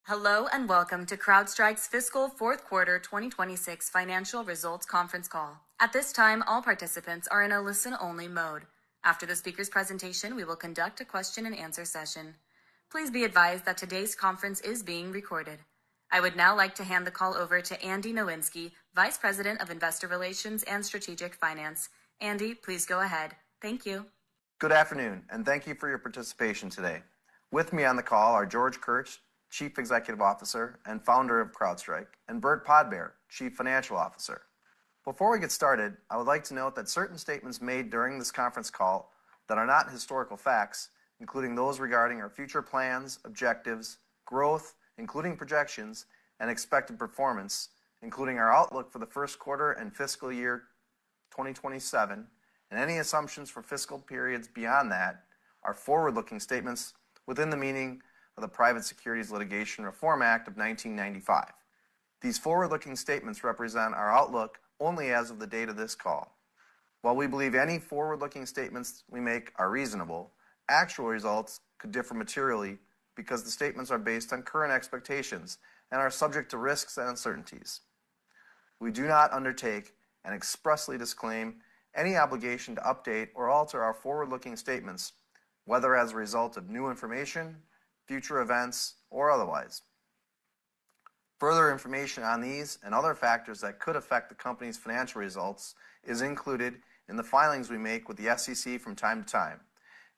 Hello and welcome to CrowdStrike's Fiscal Fourth Quarter 2026 Financial Results Conference Call. At this time, all participants are in a listen-only mode. After the speaker's presentation, we will conduct a question-and-answer session. Please be advised that today's conference is being recorded. I would now like to hand the call over to Andy Nowinski, Vice President of Investor Relations and Strategic Finance. Andy, please go ahead. Thank you. Good afternoon, and thank you for your participation today. With me on the call are George Kurtz, Chief Executive Officer and founder of CrowdStrike, and Burt Podbere, Chief Financial Officer. Before we get started, I would like to note that certain statements made during this conference call that are not historical facts, including those regarding our future plans, objectives, growth, including projections, and expected performance, including our outlook for the first quarter and fiscal year 2027, and any assumptions for fiscal periods beyond that, are forward-looking statements within the meaning of the Private Securities Litigation Reform Act of 1995. These forward-looking statements represent our outlook only as of the date of this call. While we believe any forward-looking statements we make are reasonable, actual results could differ materially because the statements are based on current expectations and are subject to risks and uncertainties. We do not undertake and expressly disclaim any obligation to update or alter our forward-looking statements, whether as a result of new information, future events, or otherwise. Further information on these and other factors that could affect the company's financial results is included in the filings we make with the SEC from time to time,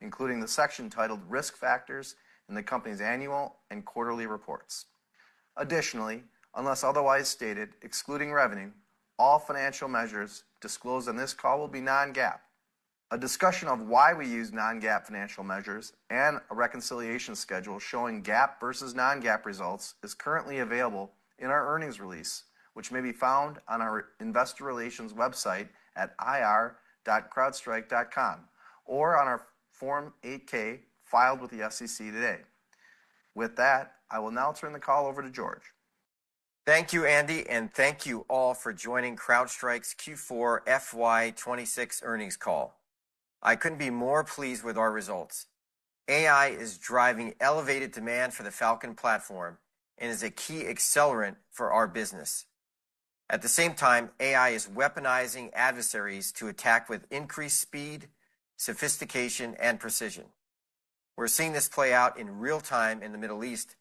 including the section titled Risk Factors in the company's annual and quarterly reports. Additionally, unless otherwise stated, excluding revenue, all financial measures disclosed on this call will be non-GAAP. A discussion of why we use non-GAAP financial measures and a reconciliation schedule showing GAAP versus non-GAAP results is currently available in our earnings release, which may be found on our investor relations website at ir.crowdstrike.com or on our Form 8-K filed with the SEC today. With that, I will now turn the call over to George. Thank you, Andy, and thank you all for joining CrowdStrike's Q4 FY26 earnings call. I couldn't be more pleased with our results. AI is driving elevated demand for the Falcon platform and is a key accelerant for our business. At the same time, AI is weaponizing adversaries to attack with increased speed, sophistication, and precision. We're seeing this play out in real time in the Middle East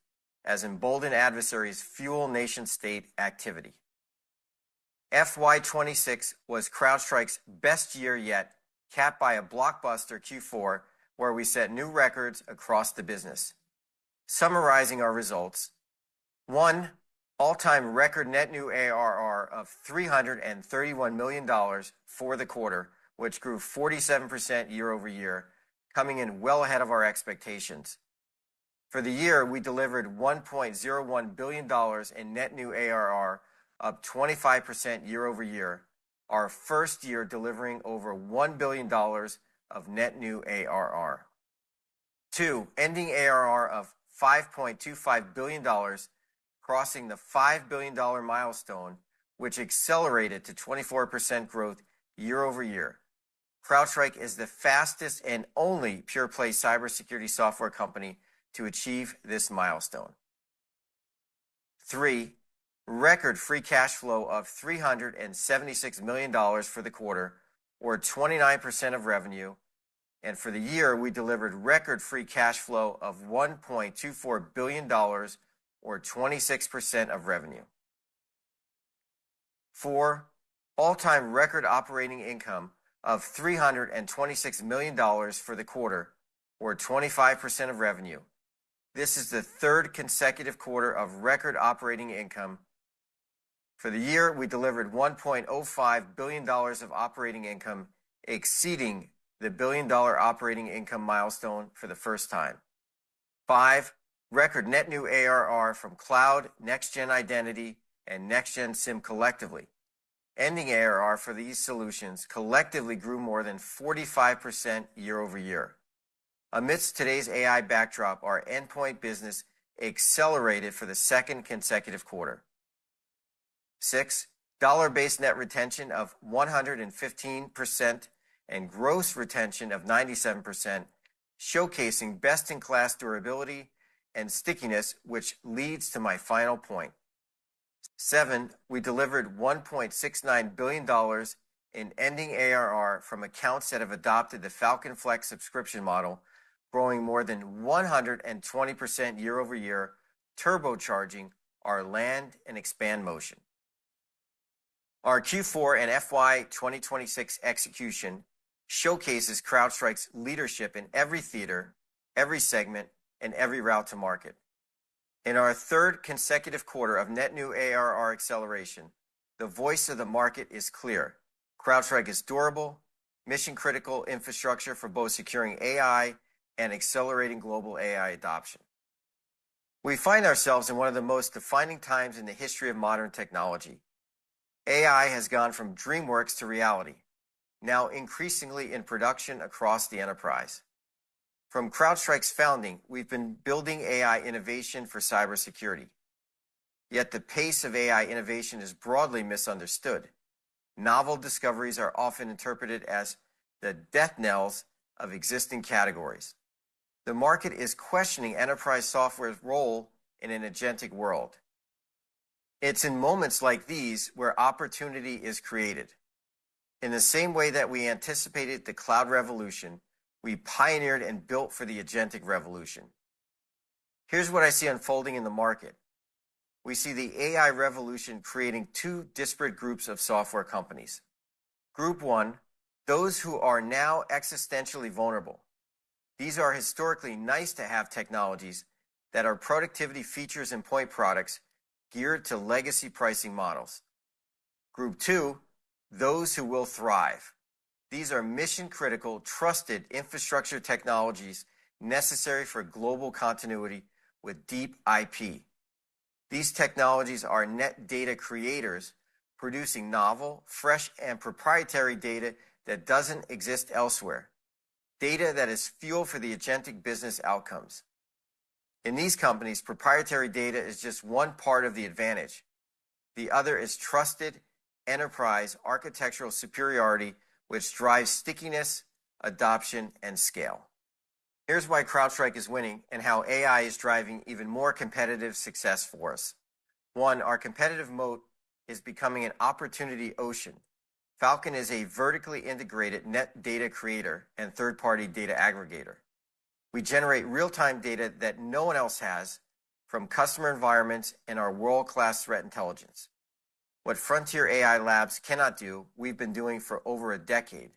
as emboldened adversaries fuel nation-state activity. FY26 was CrowdStrike's best year yet, capped by a blockbuster Q4 where we set new records across the business. Summarizing our results: 1. All-time record net new ARR of $331 million for the quarter, which grew 47% year over year, coming in well ahead of our expectations. For the year, we delivered $1.01 billion in net new ARR, up 25% year over year, our first year delivering over $1 billion of net new ARR. 2. Ending ARR of $5.25 billion, crossing the $5 billion milestone, which accelerated to 24% growth year over year. CrowdStrike is the fastest and only pure-play cybersecurity software company to achieve this milestone. 3. Record free cash flow of $376 million for the quarter, or 29% of revenue, and for the year, we delivered record free cash flow of $1.24 billion, or 26% of revenue. 4. All-time record operating income of $326 million for the quarter, or 25% of revenue. This is the third consecutive quarter of record operating income. For the year, we delivered $1.05 billion of operating income, exceeding the billion-dollar operating income milestone for the first time. 5. Record net new ARR from Cloud, Next-Gen Identity, and Next-Gen SIEM collectively. Ending ARR for these solutions collectively grew more than 45% year over year. Amidst today's AI backdrop, our endpoint business accelerated for the second consecutive quarter. 6. Dollar-based net retention of 115% and gross retention of 97%, showcasing best-in-class durability and stickiness, which leads to my final point. 7, we delivered $1.69 billion in ending ARR from accounts that have adopted the Falcon Flex subscription model, growing more than 120% year over year, turbocharging our land and expand motion. Our Q4 and FY 2026 execution showcases CrowdStrike's leadership in every theater, every segment, and every route to market. In our third consecutive quarter of net new ARR acceleration, the voice of the market is clear. CrowdStrike is durable, mission-critical infrastructure for both securing AI and accelerating global AI adoption. We find ourselves in one of the most defining times in the history of modern technology. AI has gone from DreamWorks to reality, now increasingly in production across the enterprise. From CrowdStrike's founding, we've been building AI innovation for cybersecurity. Yet the pace of AI innovation is broadly misunderstood. Novel discoveries are often interpreted as the death knells of existing categories. The market is questioning enterprise software's role in an agentic world. It's in moments like these where opportunity is created. In the same way that we anticipated the cloud revolution, we pioneered and built for the agentic revolution. Here's what I see unfolding in the market. We see the AI revolution creating two disparate groups of software companies. Group 1, those who are now existentially vulnerable. These are historically nice-to-have technologies that are productivity features and point products geared to legacy pricing models. Group 2, those who will thrive. These are mission-critical, trusted infrastructure technologies necessary for global continuity with deep IP. These technologies are net data creators, producing novel, fresh, and proprietary data that doesn't exist elsewhere. Data that is fuel for the agentic business outcomes. In these companies, proprietary data is just one part of the advantage. The other is trusted enterprise architectural superiority, which drives stickiness, adoption, and scale. Here's why CrowdStrike is winning and how AI is driving even more competitive success for us. 1, our competitive moat is becoming an opportunity ocean. Falcon is a vertically integrated net data creator and third-party data aggregator. We generate real-time data that no one else has from customer environments and our world-class threat intelligence. What frontier AI labs cannot do, we've been doing for over a decade.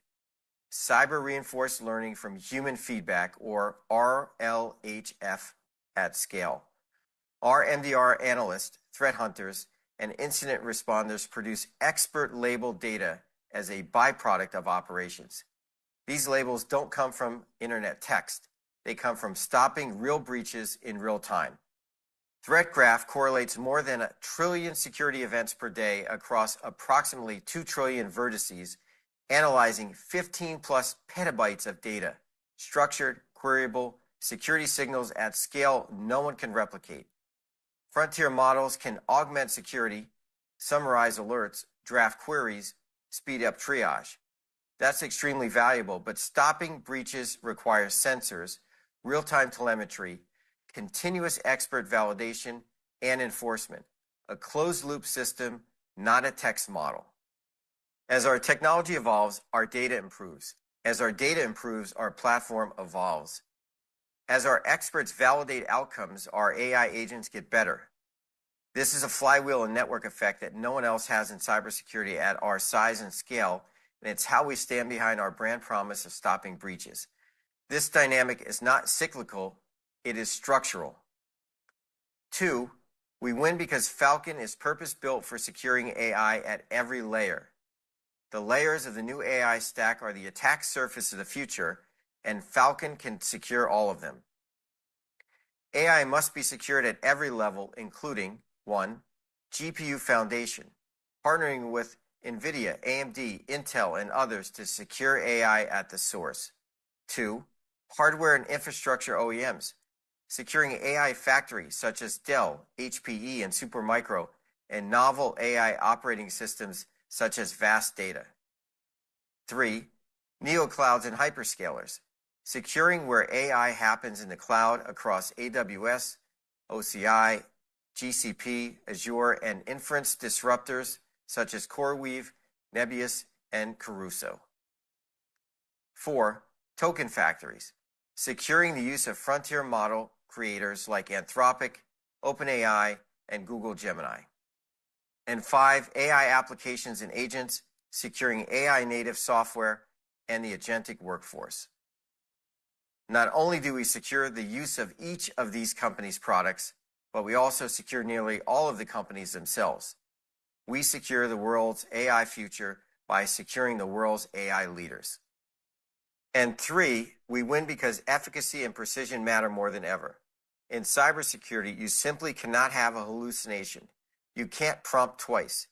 Cyber reinforced learning from human feedback, or RLHF, at scale. Our MDR analysts, threat hunters, and incident responders produce expert-labeled data as a byproduct of operations. These labels don't come from internet text. They come from stopping real breaches in real time. Threat Graph correlates more than 1 trillion security events per day across approximately 2 trillion vertices, analyzing 15 plus petabytes of data, structured, queryable, security signals at scale no one can replicate. Frontier models can augment security, summarize alerts, draft queries, speed up triage. That's extremely valuable, but stopping breaches requires sensors, real-time telemetry, continuous expert validation, and enforcement. A closed-loop system, not a text model. As our technology evolves, our data improves. As our data improves, our platform evolves. As our experts validate outcomes, our AI agents get better. This is a flywheel and network effect that no one else has in cybersecurity at our size and scale, and it's how we stand behind our brand promise of stopping breaches. This dynamic is not cyclical, it is structural. 2, we win because Falcon is purpose-built for securing AI at every layer. The layers of the new AI stack are the attack surface of the future, and Falcon can secure all of them. AI must be secured at every level, including 1, GPU foundation, partnering with NVIDIA, AMD, Intel, and others to secure AI at the source. 2, hardware and infrastructure OEMs, securing AI factories such as Dell, HPE, and Supermicro, and novel AI operating systems such as Vast Data. 3, neoclouds and hyperscalers, securing where AI happens in the cloud across AWS, OCI, GCP, Azure, and inference disruptors such as CoreWeave, Nebius, and Caruso. 4. Token factories, securing the use of frontier model creators like Anthropic, OpenAI, and Google Gemini. And 5. AI applications and agents, securing AI native software and the agentic workforce. Not only do we secure the use of each of these companies' products, but we also secure nearly all of the companies themselves. We secure the world's AI future by securing the world's AI leaders. And 3, we win because efficacy and precision matter more than ever. In cybersecurity, you simply cannot have a hallucination. You can't prompt twice.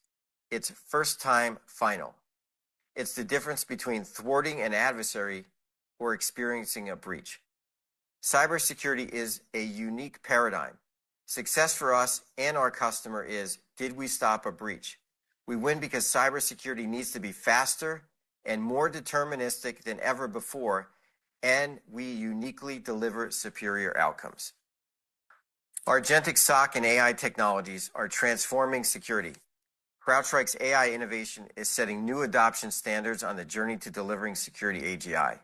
It's first time final. It's the difference between thwarting an adversary or experiencing a breach. Cybersecurity is a unique paradigm. Success for us and our customer is, did we stop a breach? We win because cybersecurity needs to be faster and more deterministic than ever before, and we uniquely deliver superior outcomes. Our agentic SOC and AI technologies are transforming security. CrowdStrike's AI innovation is setting new adoption standards on the journey to delivering security AGI.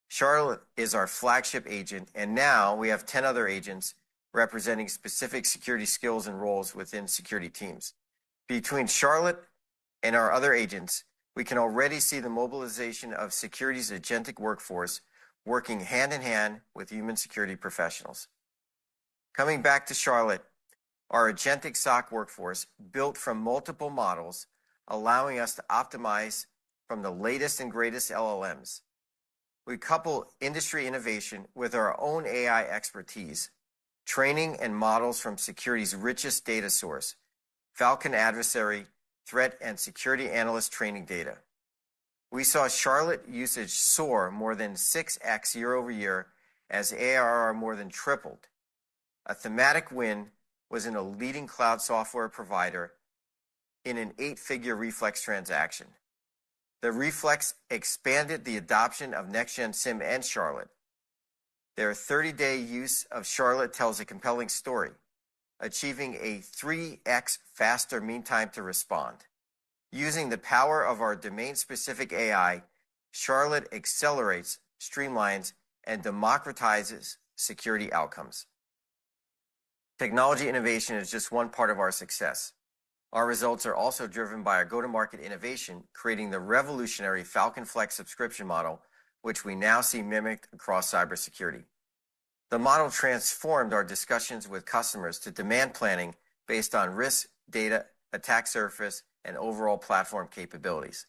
Charlotte is our flagship agent, and now we have 10 other agents representing specific security skills and roles within security teams. Between Charlotte and our other agents, we can already see the mobilization of security's agentic workforce working hand in hand with human security professionals. Coming back to Charlotte, our agentic SOC workforce built from multiple models, allowing us to optimize from the latest and greatest LLMs. We couple industry innovation with our own AI expertise, training and models from security's richest data source, Falcon adversary, threat, and security analyst training data. We saw Charlotte usage soar more than 6x year over year as ARR more than tripled. A thematic win was in a leading cloud software provider in an 8-figure Reflex transaction. The Reflex expanded the adoption of Next-Gen SIEM and Charlotte. Their 30-day use of Charlotte tells a compelling story, achieving a 3x faster mean time to respond. Using the power of our domain-specific AI, Charlotte accelerates, streamlines, and democratizes security outcomes. Technology innovation is just one part of our success. Our results are also driven by our go-to-market innovation, creating the revolutionary Falcon Flex subscription model, which we now see mimicked across cybersecurity. The model transformed our discussions with customers to demand planning based on risk, data, attack surface, and overall platform capabilities.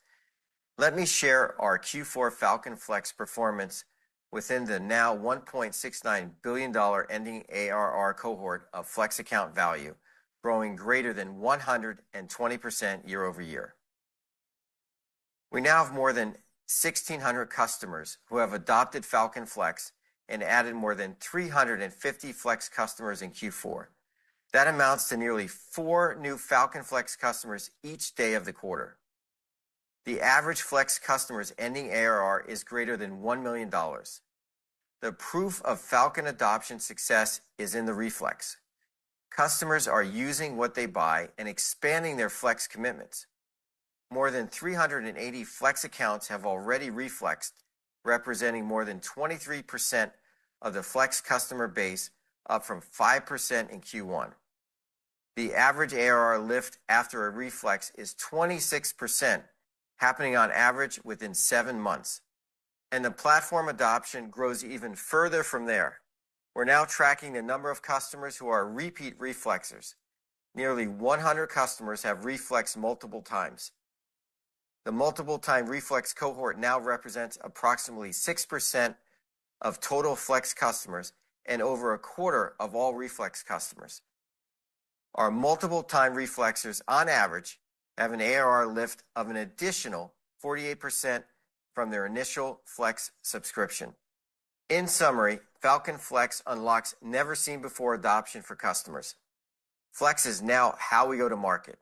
Let me share our Q4 Falcon Flex performance within the now $1.69 billion ending ARR cohort of Flex account value, growing greater than 120% year over year. We now have more than 1,600 customers who have adopted Falcon Flex and added more than 350 Flex customers in Q4. That amounts to nearly 4 new Falcon Flex customers each day of the quarter. The average Flex customer's ending ARR is greater than $1 million. The proof of Falcon adoption success is in the Reflex. Customers are using what they buy and expanding their Flex commitments. More than 380 Flex accounts have already reflexed, representing more than 23% of the Flex customer base, up from 5% in Q1. The average ARR lift after a reflex is 26%, happening on average within 7 months. And the platform adoption grows even further from there. We're now tracking the number of customers who are repeat reflexers. Nearly 100 customers have reflexed multiple times. The multiple time reflex cohort now represents approximately 6% of total Flex customers and over a quarter of all reflex customers. Our multiple time reflexers on average have an ARR lift of an additional 48% from their initial Flex subscription. In summary, Falcon Flex unlocks never seen before adoption for customers. Flex is now how we go to market.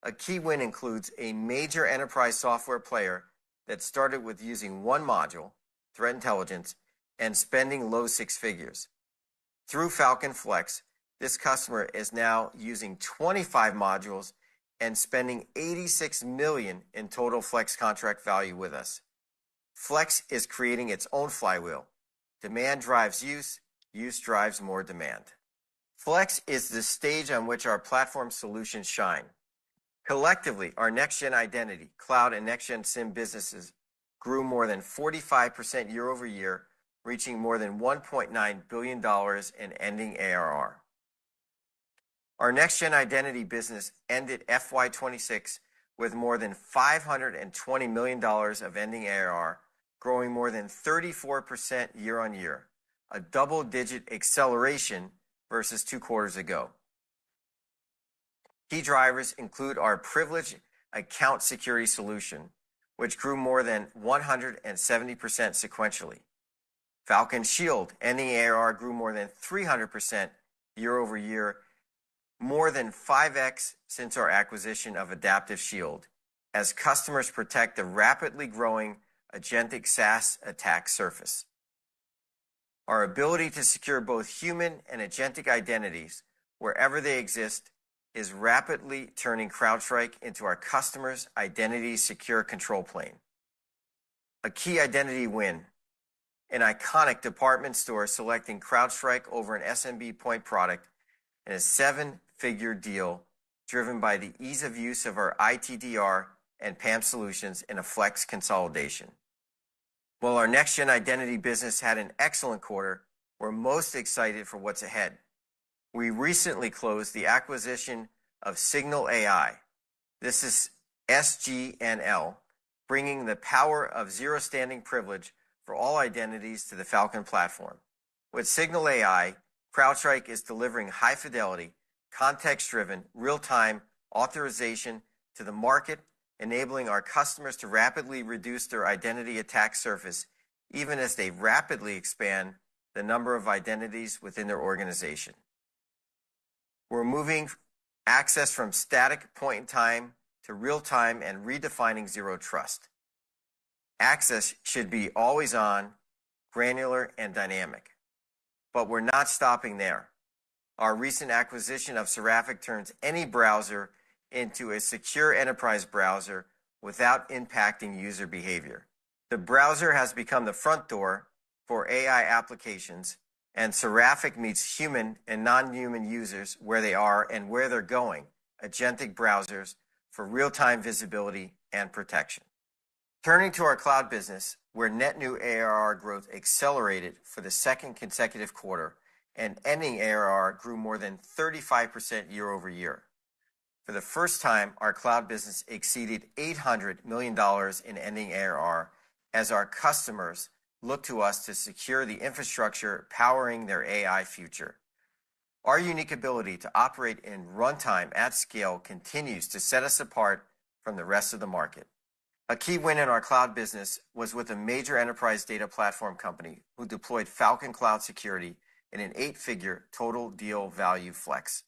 A key win includes a major enterprise software player that started with using one module threat intelligence, and spending low six figures. Through Falcon Flex, this customer is now using 25 modules and spending $86 million in total Flex contract value with us. Flex is creating its own flywheel. Demand drives use, use drives more demand. Flex is the stage on which our platform solutions shine. Collectively, our next-gen identity, cloud, and next-gen SIEM businesses grew more than 45% year over year, reaching more than $1.9 billion in ending ARR. Our next-gen identity business ended FY26 with more than $520 million of ending ARR, growing more than 34% year on year, a double-digit acceleration versus 2 quarters ago. Key drivers include our privileged account security solution, which grew more than 170% sequentially. Falcon Shield ending ARR grew more than 300% year over year, more than 5x since our acquisition of Adaptive Shield, as customers protect the rapidly growing agentic SaaS attack surface. Our ability to secure both human and agentic identities wherever they exist is rapidly turning CrowdStrike into our customers' identity secure control plane. A key identity win: an iconic department store selecting CrowdStrike over an SMB point product in a 7-figure deal driven by the ease of use of our ITDR and PAM solutions in a Flex consolidation. While our next-gen identity business had an excellent quarter, we're most excited for what's ahead. We recently closed the acquisition of Signal AI. This is SGNL, bringing the power of zero standing privilege for all identities to the Falcon platform. With Signal AI, CrowdStrike is delivering high-fidelity, context-driven, real-time authorization to the market, enabling our customers to rapidly reduce their identity attack surface, even as they rapidly expand the number of identities within their organization. We're moving access from static point in time to real-time and redefining zero trust. Access should be always on, granular, and dynamic. But we're not stopping there. Our recent acquisition of Seraphic turns any browser into a secure enterprise browser without impacting user behavior. The browser has become the front door for AI applications, and Seraphic meets human and non-human users where they are and where they're going, agentic browsers for real-time visibility and protection. Turning to our cloud business, where net new ARR growth accelerated for the second consecutive quarter, and ending ARR grew more than 35% year over year. For the first time, our cloud business exceeded $800 million in ending ARR as our customers look to us to secure the infrastructure powering their AI future. Our unique ability to operate in runtime at scale continues to set us apart from the rest of the market. A key win in our cloud business was with a major enterprise data platform company who deployed Falcon Cloud Security in an 8-figure total deal value Flex.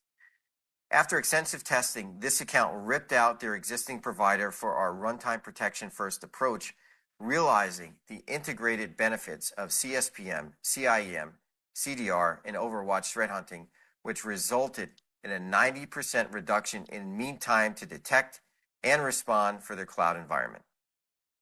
After extensive testing, this account ripped out their existing provider for our runtime protection first approach, realizing the integrated benefits of CSPM, CIEM, CDR, and Overwatch threat hunting, which resulted in a 90% reduction in mean time to detect and respond for their cloud environment.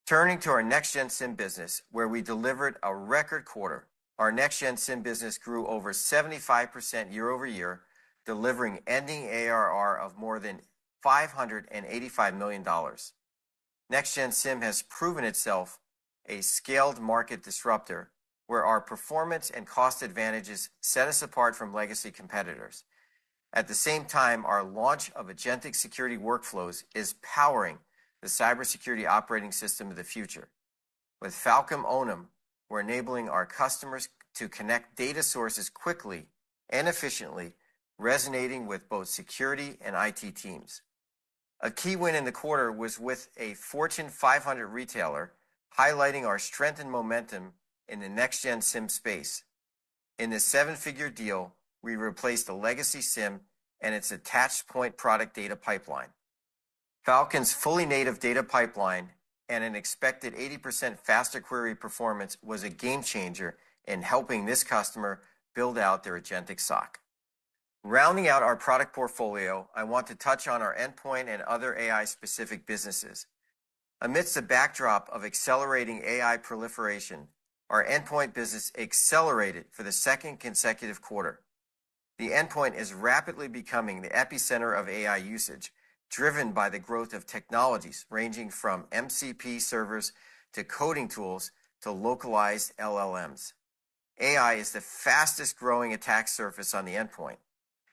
Turning to our next-gen SIEM business, where we delivered a record quarter, our next-gen SIEM business grew over 75% year over year, delivering ending ARR of more than $585 million. Next-gen SIEM has proven itself a scaled market disruptor, where our performance and cost advantages set us apart from legacy competitors. At the same time, our launch of agentic security workflows is powering the cybersecurity operating system of the future. With Falcon Onum, we're enabling our customers to connect data sources quickly and efficiently, resonating with both security and IT teams. A key win in the quarter was with a Fortune 500 retailer, highlighting our strength and momentum in the next-gen SIEM space. In this 7-figure deal, we replaced the legacy SIEM and its attached point product data pipeline. Falcon's fully native data pipeline and an expected 80% faster query performance was a game changer in helping this customer build out their agentic SOC. Rounding out our product portfolio, I want to touch on our endpoint and other AI-specific businesses. Amidst the backdrop of accelerating AI proliferation, our endpoint business accelerated for the second consecutive quarter. The endpoint is rapidly becoming the epicenter of AI usage, driven by the growth of technologies ranging from MCP servers to coding tools to localized LLMs. AI is the fastest growing attack surface on the endpoint.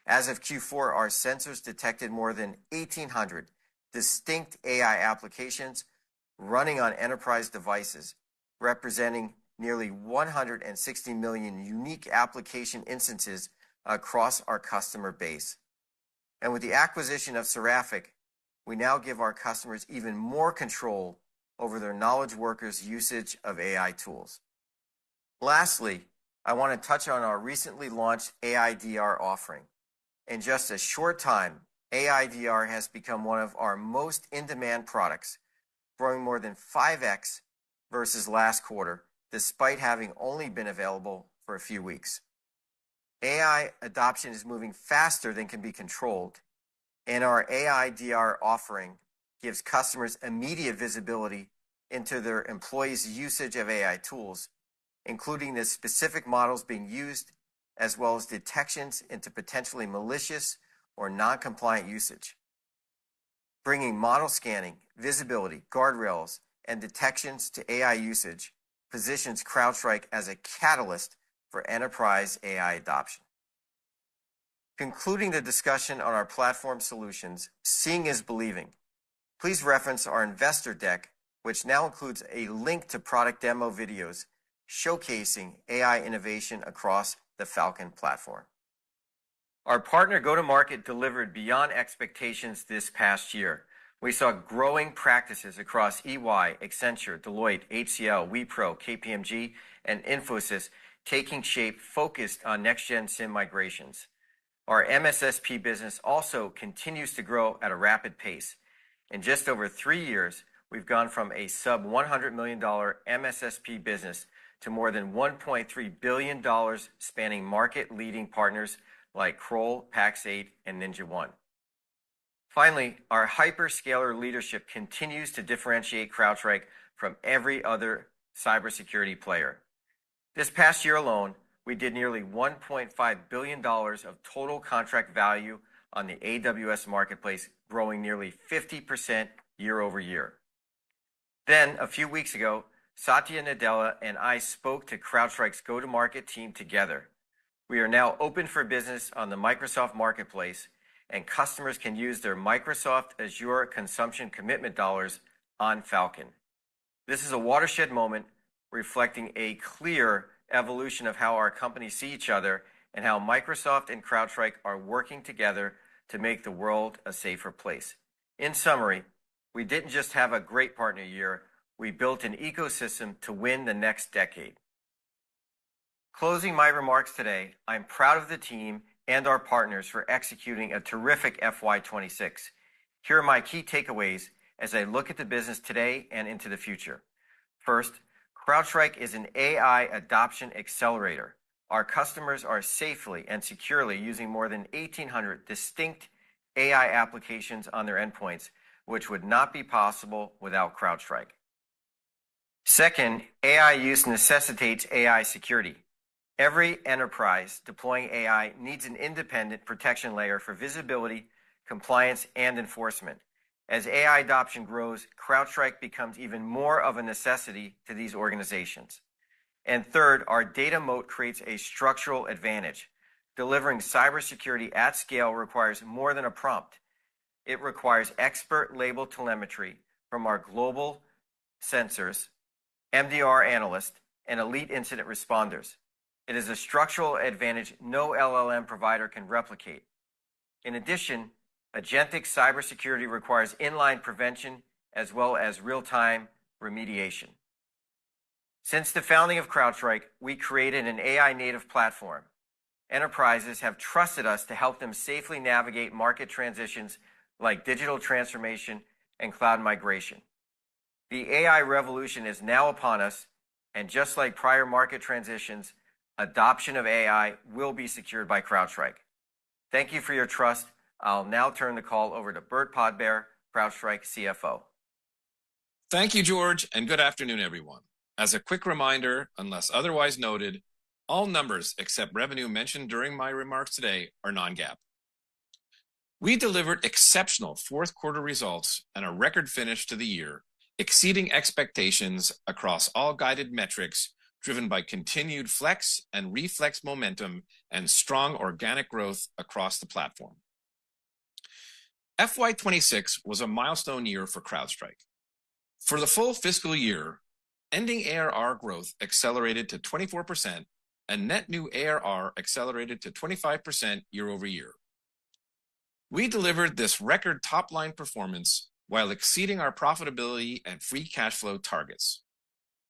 As of Q4, our sensors detected more than 1,800 distinct AI applications running on enterprise devices, representing nearly 160 million unique application instances across our customer base. And with the acquisition of Seraphic, we now give our customers even more control over their knowledge workers' usage of AI tools. Lastly, I want to touch on our recently launched AIDR offering. In just a short time, AIDR has become one of our most in-demand products, growing more than 5x versus last quarter, despite having only been available for a few weeks. AI adoption is moving faster than can be controlled, and our AIDR offering gives customers immediate visibility into their employees' usage of AI tools, including the specific models being used, as well as detections into potentially malicious or non-compliant usage. Bringing model scanning, visibility, guardrails, and detections to AI usage positions CrowdStrike as a catalyst for enterprise AI adoption. Concluding the discussion on our platform solutions, seeing is believing. Please reference our investor deck, which now includes a link to product demo videos showcasing AI innovation across the Falcon platform. Our partner go-to-market delivered beyond expectations this past year. We saw growing practices across EY, Accenture, Deloitte, HCL, Wipro, KPMG, and Infosys taking shape focused on next-gen SIEM migrations. Our MSSP business also continues to grow at a rapid pace. In just over 3 years, we've gone from a sub-$100 million MSSP business to more than $1.3 billion, spanning market-leading partners like Kroll, Pax8, and NinjaOne. Finally, our hyperscaler leadership continues to differentiate CrowdStrike from every other cybersecurity player. This past year alone, we did nearly $1.5 billion of total contract value on the AWS marketplace, growing nearly 50% year over year. Then, a few weeks ago, Satya Nadella and I spoke to CrowdStrike's go-to-market team together. We are now open for business on the Microsoft Marketplace, and customers can use their Microsoft Azure consumption commitment dollars on Falcon. This is a watershed moment reflecting a clear evolution of how our companies see each other and how Microsoft and CrowdStrike are working together to make the world a safer place. In summary, we didn't just have a great partner year, we built an ecosystem to win the next decade. Closing my remarks today, I'm proud of the team and our partners for executing a terrific FY26. Here are my key takeaways as I look at the business today and into the future. First, CrowdStrike is an AI adoption accelerator. Our customers are safely and securely using more than 1,800 distinct AI applications on their endpoints, which would not be possible without CrowdStrike. Second, AI use necessitates AI security. Every enterprise deploying AI needs an independent protection layer for visibility, compliance, and enforcement. As AI adoption grows, CrowdStrike becomes even more of a necessity to these organizations. And third, our data moat creates a structural advantage. Delivering cybersecurity at scale requires more than a prompt. It requires expert-labeled telemetry from our global sensors, MDR analysts, and elite incident responders. It is a structural advantage no LLM provider can replicate. In addition, agentic cybersecurity requires inline prevention as well as real-time remediation. Since the founding of CrowdStrike, we created an AI-native platform. Enterprises have trusted us to help them safely navigate market transitions like digital transformation and cloud migration. The AI revolution is now upon us, and just like prior market transitions, adoption of AI will be secured by CrowdStrike. Thank you for your trust. I'll now turn the call over to Burt Podbere, CrowdStrike CFO. Thank you, George, and good afternoon, everyone. As a quick reminder, unless otherwise noted, all numbers except revenue mentioned during my remarks today are non-GAAP. We delivered exceptional fourth quarter results and a record finish to the year, exceeding expectations across all guided metrics, driven by continued flex and reflex momentum and strong organic growth across the platform. FY26 was a milestone year for CrowdStrike. For the full fiscal year, ending ARR growth accelerated to 24% and net new ARR accelerated to 25% year over year. We delivered this record top-line performance while exceeding our profitability and free cash flow targets.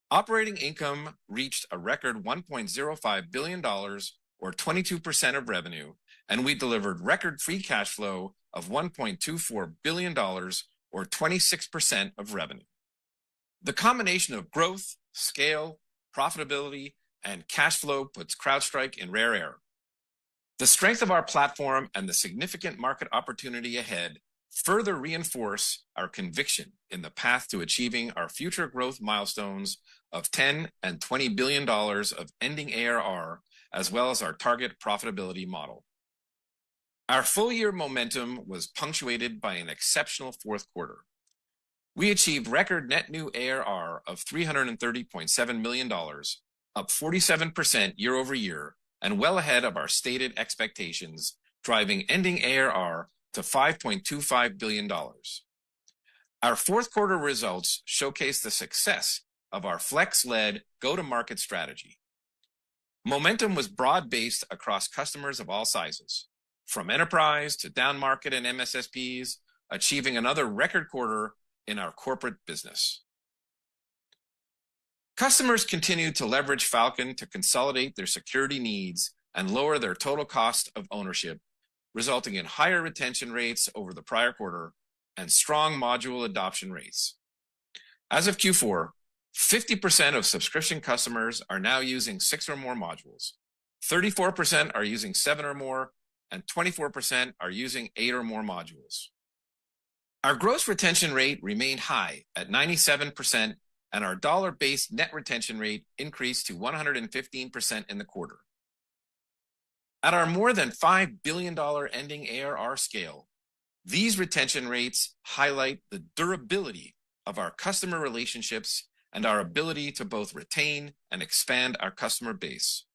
Operating income reached a record $1.05 billion, or 22% of revenue, and we delivered record free cash flow of $1.24 billion, or 26% of revenue. The combination of growth, scale, profitability, and cash flow puts CrowdStrike in rare air. The strength of our platform and the significant market opportunity ahead further reinforce our conviction in the path to achieving our future growth milestones of $10 and $20 billion of ending ARR, as well as our target profitability model. Our full-year momentum was punctuated by an exceptional fourth quarter. We achieved record net new ARR of $330.7 million, up 47% year over year, and well ahead of our stated expectations, driving ending ARR to $5.25 billion. Our fourth quarter results showcase the success of our flex-led go-to-market strategy. Momentum was broad-based across customers of all sizes, from enterprise to down-market and MSSPs, achieving another record quarter in our corporate business. Customers continued to leverage Falcon to consolidate their security needs and lower their total cost of ownership, resulting in higher retention rates over the prior quarter and strong module adoption rates. As of Q4, 50% of subscription customers are now using 6 or more modules, 34% are using 7 or more, and 24% are using 8 or more modules. Our gross retention rate remained high at 97%, and our dollar-based net retention rate increased to 115% in the quarter. At our more than $5 billion ending ARR scale, these retention rates highlight the durability of our customer relationships and our ability to both retain and expand our customer base.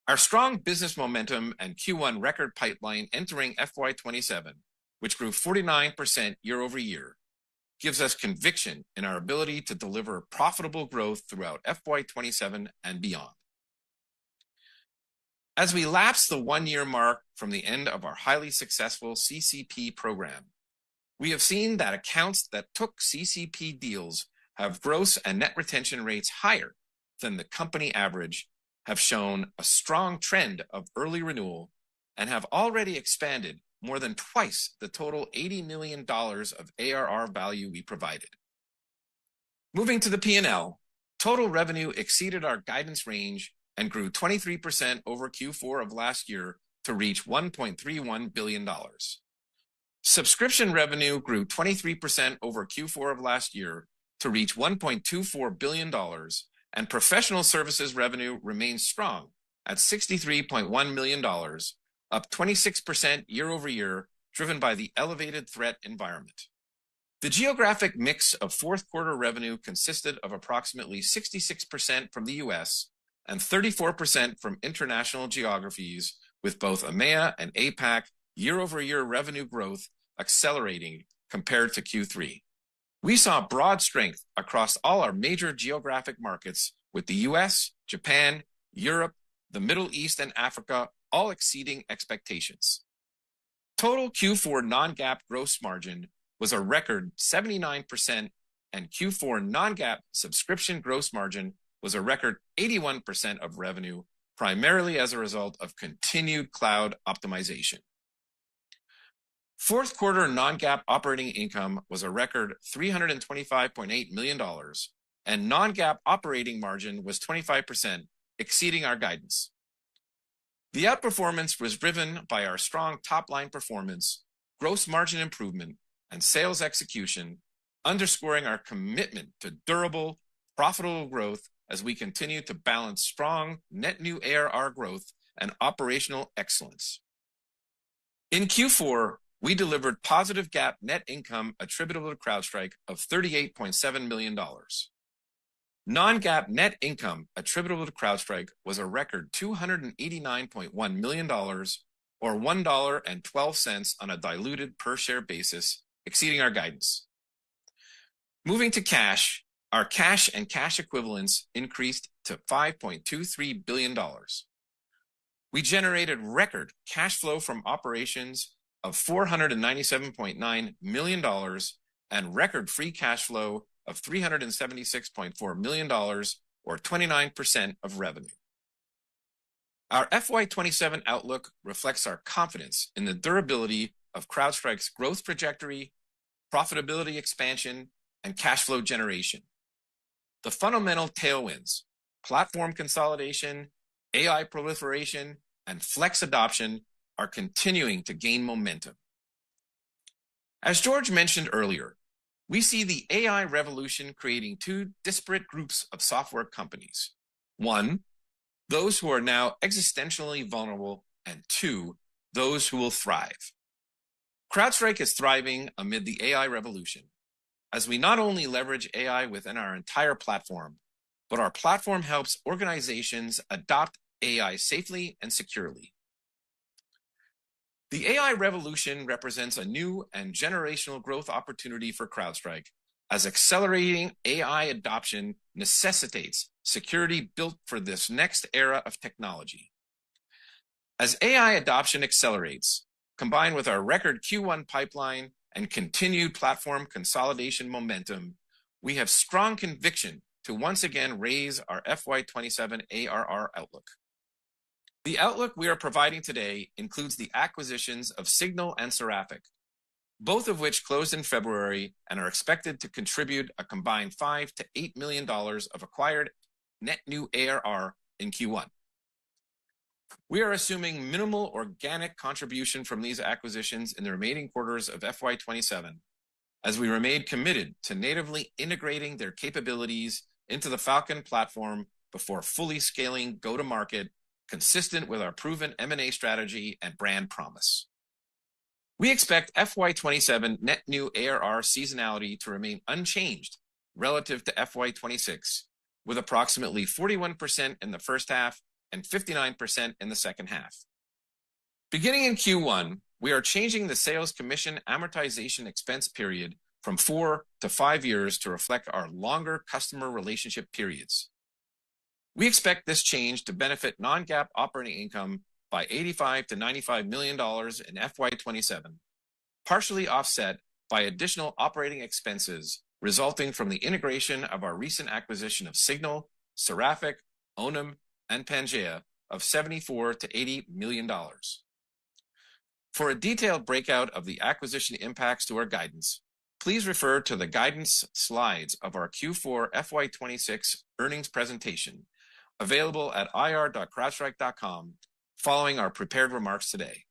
Our strong business momentum and Q1 record pipeline entering FY27, which grew 49% year over year, gives us conviction in our ability to deliver profitable growth throughout FY27 and beyond. As we lapse the one-year mark from the end of our highly successful CCP program, we have seen that accounts that took CCP deals have gross and net retention rates higher than the company average, have shown a strong trend of early renewal, and have already expanded more than twice the total $80 million of ARR value we provided. Moving to the P&L, total revenue exceeded our guidance range and grew 23% over Q4 of last year to reach $1.31 billion. Subscription revenue grew 23% over Q4 of last year to reach $1.24 billion, and professional services revenue remains strong at $63.1 million, up 26% year over year, driven by the elevated threat environment. The geographic mix of fourth quarter revenue consisted of approximately 66% from the US and 34% from international geographies, with both EMEA and APAC year-over-year revenue growth accelerating compared to Q3. We saw broad strength across all our major geographic markets, with the US, Japan, Europe, the Middle East, and Africa all exceeding expectations. Total Q4 non-GAAP gross margin was a record 79%, and Q4 non-GAAP subscription gross margin was a record 81% of revenue, primarily as a result of continued cloud optimization. Fourth quarter non-GAAP operating income was a record $325.8 million, and non-GAAP operating margin was 25%, exceeding our guidance. The outperformance was driven by our strong top-line performance, gross margin improvement, and sales execution, underscoring our commitment to durable, profitable growth as we continue to balance strong net new ARR growth and operational excellence. In Q4, we delivered positive GAAP net income attributable to CrowdStrike of $38.7 million. Non-GAAP net income attributable to CrowdStrike was a record $289.1 million, or $1.12 on a diluted per-share basis, exceeding our guidance. Moving to cash, our cash and cash equivalents increased to $5.23 billion. We generated record cash flow from operations of $497.9 million and record free cash flow of $376.4 million, or 29% of revenue. Our FY27 outlook reflects our confidence in the durability of CrowdStrike's growth trajectory, profitability expansion, and cash flow generation. The fundamental tailwinds, platform consolidation, AI proliferation, and flex adoption are continuing to gain momentum. As George mentioned earlier, we see the AI revolution creating two disparate groups of software companies. One, those who are now existentially vulnerable, and two, those who will thrive. CrowdStrike is thriving amid the AI revolution, as we not only leverage AI within our entire platform, but our platform helps organizations adopt AI safely and securely. The AI revolution represents a new and generational growth opportunity for CrowdStrike, as accelerating AI adoption necessitates security built for this next era of technology. As AI adoption accelerates, combined with our record Q1 pipeline and continued platform consolidation momentum, we have strong conviction to once again raise our FY27 ARR outlook. The outlook we are providing today includes the acquisitions of Signal and Seraphic, both of which closed in February and are expected to contribute a combined $5 to $8 million of acquired net new ARR in Q1. We are assuming minimal organic contribution from these acquisitions in the remaining quarters of FY27, as we remain committed to natively integrating their capabilities into the Falcon platform before fully scaling go-to-market, consistent with our proven M&A strategy and brand promise. We expect FY27 net new ARR seasonality to remain unchanged relative to FY26, with approximately 41% in the first half and 59% in the second half. Beginning in Q1, we are changing the sales commission amortization expense period from 4 to 5 years to reflect our longer customer relationship periods. We expect this change to benefit non-GAAP operating income by $85 to $95 million in FY27, partially offset by additional operating expenses resulting from the integration of our recent acquisition of Signal, Seraphic, Onum, and Pangea of $74 to $80 million. For a detailed breakout of the acquisition impacts to our guidance, please refer to the guidance slides of our Q4 FY26 earnings presentation, available at ir.crowdstrike.com, following our prepared remarks today.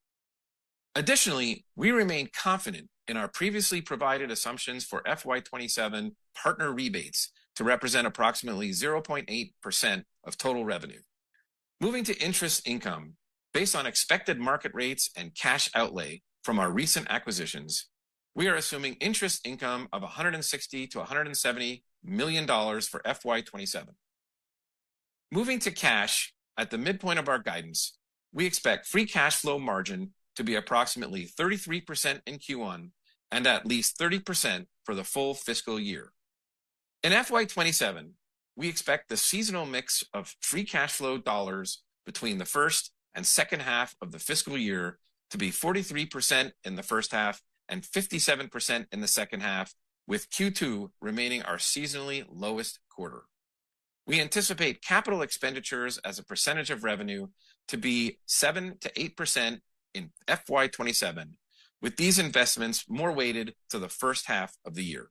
Additionally, we remain confident in our previously provided assumptions for FY27 partner rebates to represent approximately 0.8% of total revenue. Moving to interest income, based on expected market rates and cash outlay from our recent acquisitions, we are assuming interest income of $160 to $170 million for FY27. Moving to cash, at the midpoint of our guidance, we expect free cash flow margin to be approximately 33% in Q1 and at least 30% for the full fiscal year. In FY27, we expect the seasonal mix of free cash flow dollars between the first and second half of the fiscal year to be 43% in the first half and 57% in the second half, with Q2 remaining our seasonally lowest quarter. We anticipate capital expenditures as a percentage of revenue to be 7 to 8% in FY27, with these investments more weighted to the first half of the year.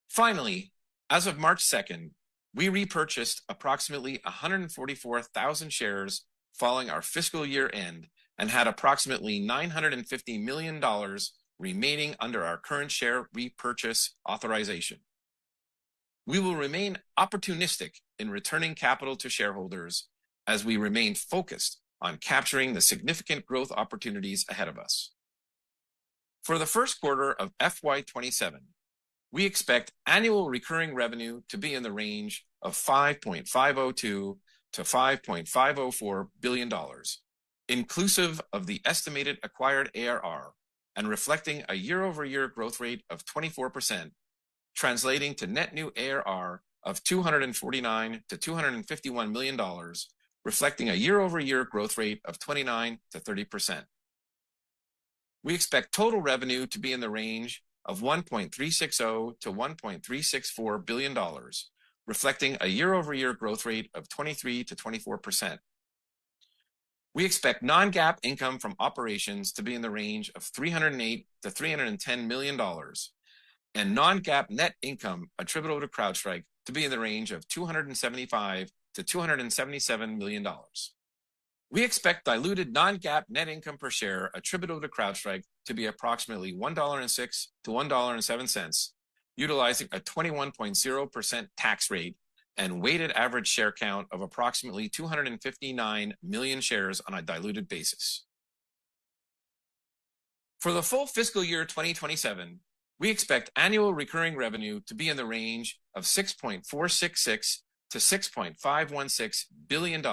Finally, as of March 2nd, we repurchased approximately 144,000 shares following our fiscal year end and had approximately $950 million remaining under our current share repurchase authorization. We will remain opportunistic in returning capital to shareholders as we remain focused on capturing the significant growth opportunities ahead of us. For the first quarter of FY27, we expect annual recurring revenue to be in the range of $5.502 to $5.504 billion, inclusive of the estimated acquired ARR and reflecting a year-over-year growth rate of 24%, translating to net new ARR of $249 to $251 million, reflecting a year-over-year growth rate of 29 to 30%. We expect total revenue to be in the range of $1.360 to $1.364 billion, reflecting a year-over-year growth rate of 23 to 24%. We expect non-GAAP income from operations to be in the range of $308 to $310 million, and non-GAAP net income attributable to CrowdStrike to be in the range of $275 to $277 million. We expect diluted non-GAAP net income per share attributable to CrowdStrike to be approximately $1.06 to $1.07, utilizing a 21.0% tax rate and weighted average share count of approximately 259 million shares on a diluted basis. For the full fiscal year 2027, we expect annual recurring revenue to be in the range of $6.466 to $6.516 billion,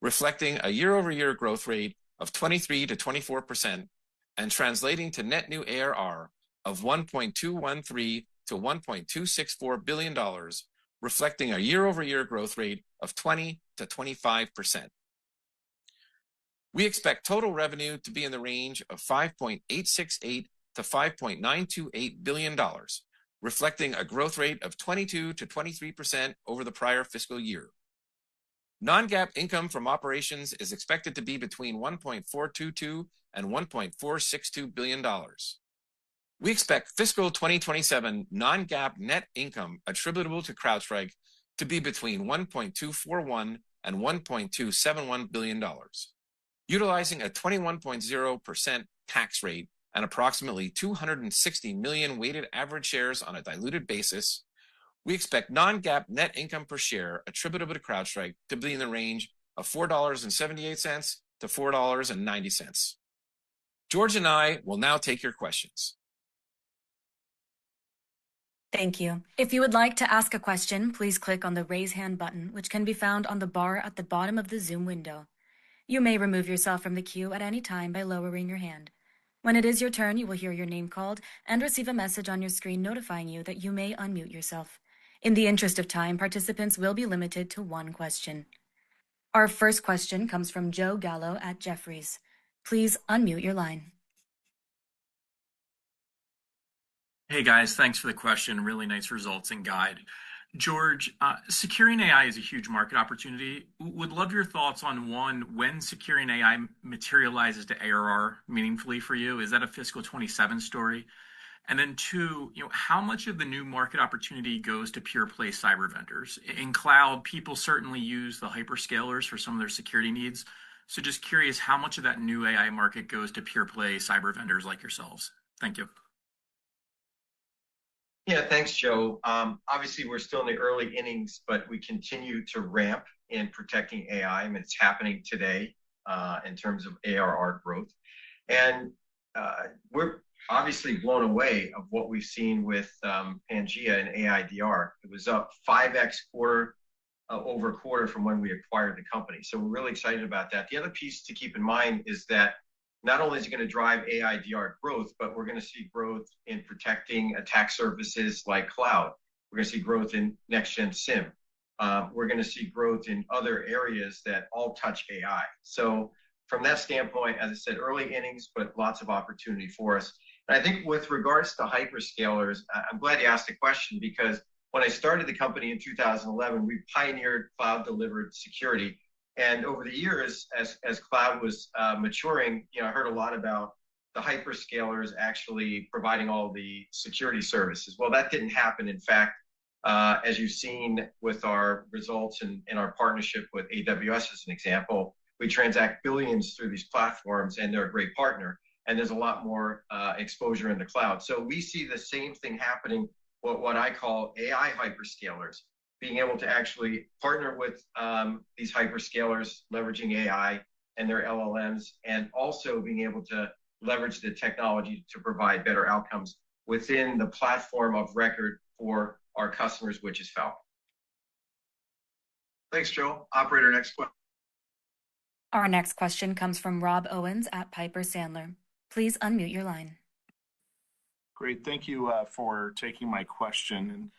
reflecting a year-over-year growth rate of 23 to 24% and translating to net new ARR of $1.213 to $1.264 billion, reflecting a year-over-year growth rate of 20 to 25%. We expect total revenue to be in the range of $5.868 to $5.928 billion, reflecting a growth rate of 22 to 23% over the prior fiscal year. Non-GAAP income from operations is expected to be between $1.422 and $1.462 billion. We expect fiscal 2027 non-GAAP net income attributable to CrowdStrike to be between $1.241 and $1.271 billion. Utilizing a 21.0% tax rate and approximately 260 million weighted average shares on a diluted basis, we expect non-GAAP net income per share attributable to CrowdStrike to be in the range of $4.78 to $4.90. George and I will now take your questions. Thank you. If you would like to ask a question, please click on the Raise Hand button, which can be found on the bar at the bottom of the Zoom window. You may remove yourself from the queue at any time by lowering your hand. When it is your turn, you will hear your name called and receive a message on your screen notifying you that you may unmute yourself. In the interest of time, participants will be limited to one question. Our first question comes from Joe Gallo at Jefferies. Please unmute your line. Hey guys, thanks for the question. Really nice results and guide. George, securing AI is a huge market opportunity. Would love your thoughts on one, when securing AI materializes to ARR meaningfully for you. Is that a fiscal 27 story? And then two, how much of the new market opportunity goes to pure play cyber vendors? In cloud, people certainly use the hyperscalers for some of their security needs. So just curious how much of that new AI market goes to pure play cyber vendors like yourselves. Thank you. Yeah, thanks, Joe. Obviously, we're still in the early innings, but we continue to ramp in protecting AI, and it's happening today in terms of ARR growth. And we're obviously blown away of what we've seen with Pangea and AIDR. It was up 5x quarter over quarter from when we acquired the company. So we're really excited about that. The other piece to keep in mind is that not only is it going to drive AIDR growth, but we're going to see growth in protecting attack surfaces like cloud. We're going to see growth in next-gen SIEM. We're going to see growth in other areas that all touch AI. So from that standpoint, as I said, early innings, but lots of opportunity for us. And I think with regards to hyperscalers, I'm glad you asked the question, because when I started the company in 2011, we pioneered cloud-delivered security. And over the years, as cloud was maturing, I heard a lot about the hyperscalers actually providing all the security services. Well, that didn't happen. In fact, as you've seen with our results and our partnership with AWS as an example, we transact billions through these platforms, and they're a great partner. And there's a lot more exposure in the cloud. So we see the same thing happening, what I call AI hyperscalers, being able to actually partner with these hyperscalers, leveraging AI and their LLMs, and also being able to leverage the technology to provide better outcomes within the platform of record for our customers, which is Falcon. Thanks, Joe. Operator, next question. Our next question comes from Rob Owens at Piper Sandler. Please unmute your line. Great. Thank you for taking my question. And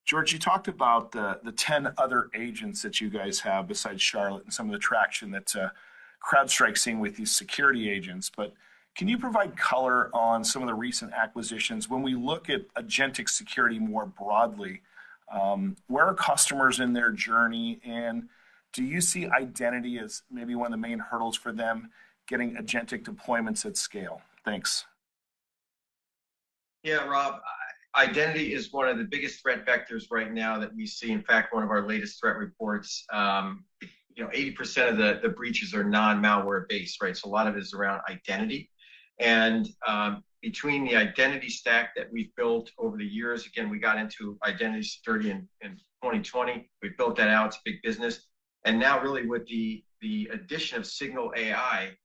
George, you talked about the 10 other agents that you guys have besides Charlotte and some of the traction that CrowdStrike seeing with these security agents. But can you provide color on some of the recent acquisitions? When we look at agentic security more broadly, where are customers in their journey? And do you see identity as maybe one of the main hurdles for them getting agentic deployments at scale? Thanks. Yeah, Rob, identity is one of the biggest threat vectors right now that we see. In fact, one of our latest threat reports, 80% of the breaches are non-malware based, right? So a lot of it is around identity. And between the identity stack that we've built over the years, again, we got into identity security in 2020. We built that out. It's a big business. And now really with the addition of Signal AI,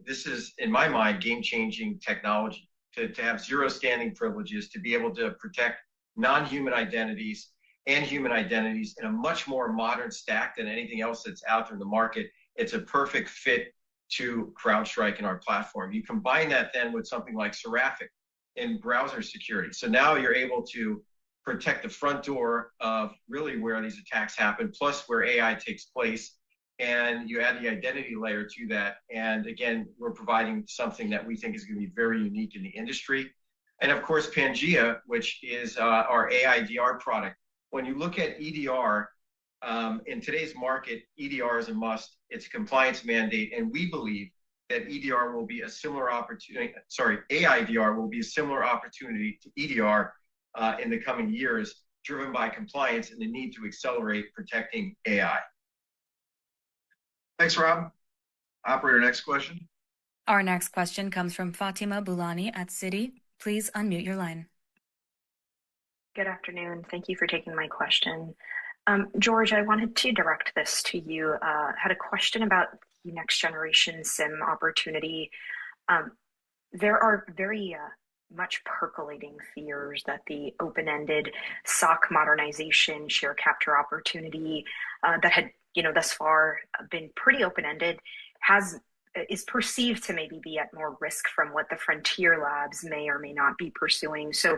this is, in my mind, game-changing technology. To have zero standing privileges, to be able to protect non-human identities and human identities in a much more modern stack than anything else that's out there in the market. It's a perfect fit to CrowdStrike and our platform. You combine that then with something like Seraphic in browser security. So now you're able to protect the front door of really where these attacks happen, plus where AI takes place. And you add the identity layer to that. And again, we're providing something that we think is going to be very unique in the industry. And of course, Pangea, which is our AIDR product. When you look at EDR, in today's market, EDR is a must. It's a compliance mandate. And we believe that EDR will be a similar opportunity, AIDR will be a similar opportunity to EDR in the coming years, driven by compliance and the need to accelerate protecting AI. Thanks, Rob. Operator, next question. Our next question comes from Fatima Boolani at Citi. Please unmute your line. Good afternoon. Thank you for taking my question. George, I wanted to direct this to you. Had a question about the next generation SIM opportunity. There are very much percolating fears that the open-ended SOC modernization share capture opportunity that had thus far been pretty open-ended is perceived to maybe be at more risk from what the frontier labs may or may not be pursuing. So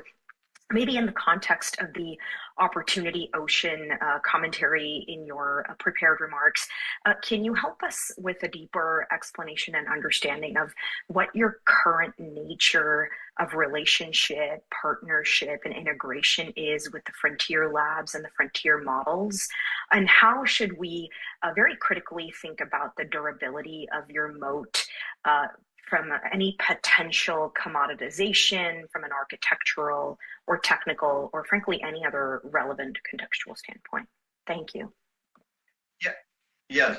maybe in the context of the opportunity ocean commentary in your prepared remarks, can you help us with a deeper explanation and understanding of what your current nature of relationship, partnership, and integration is with the frontier labs and the frontier models? And how should we very critically think about the durability of your moat from any potential commoditization from an architectural or technical or frankly any other relevant contextual standpoint? Thank you. Yes,